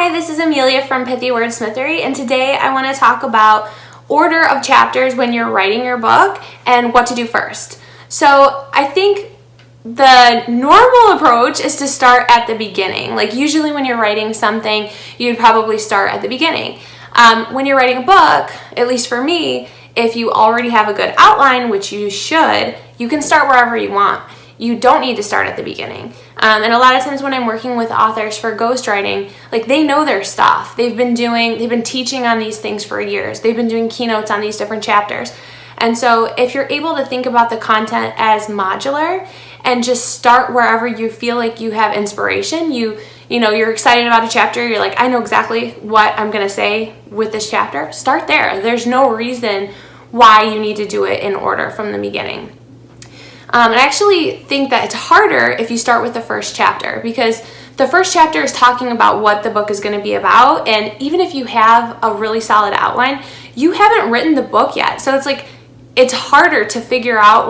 Hi, this is Amelia from Pithy Wordsmithery, and today I want to talk about order of chapters when you're writing your book and what to do first. So I think the normal approach is to start at the beginning. Like usually when you're writing something, you'd probably start at the beginning. When you're writing a book, at least for me, if you already have a good outline, which you should, you can start wherever you want. You don't need to start at the beginning. And a lot of times when I'm working with authors for ghostwriting, like they know their stuff. They've been teaching on these things for years. They've been doing keynotes on these different chapters. And so if you're able to think about the content as modular and just start wherever you feel like you have inspiration, you're excited about a chapter, you're like, I know exactly what I'm gonna say with this chapter, start there. There's no reason why you need to do it in order from the beginning. And I actually think that it's harder if you start with the first chapter, because the first chapter is talking about what the book is going to be about, and even if you have a really solid outline, you haven't written the book yet. So it's harder to figure out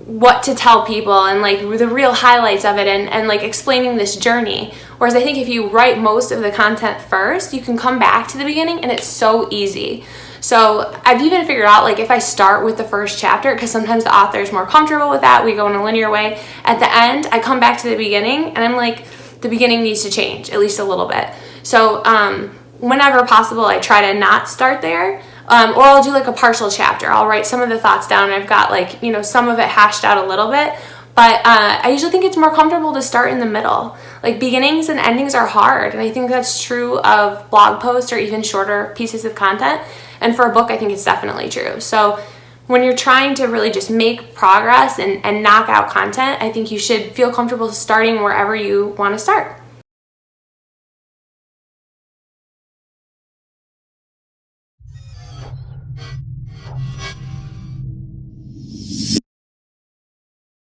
what to tell people and the real highlights of it and explaining this journey. Whereas I think if you write most of the content first, you can come back to the beginning and it's so easy. So I've even figured out if I start with the first chapter, because sometimes the author is more comfortable with that, we go in a linear way. At the end, I come back to the beginning and I'm like, the beginning needs to change at least a little bit. So whenever possible, I try to not start there. Or I'll do a partial chapter. I'll write some of the thoughts down. I've got some of it hashed out a little bit, but I usually think it's more comfortable to start in the middle. Beginnings and endings are hard, and I think that's true of blog posts or even shorter pieces of content. And for a book, I think it's definitely true. So when you're trying to really just make progress and knock out content, I think you should feel comfortable starting wherever you want to start.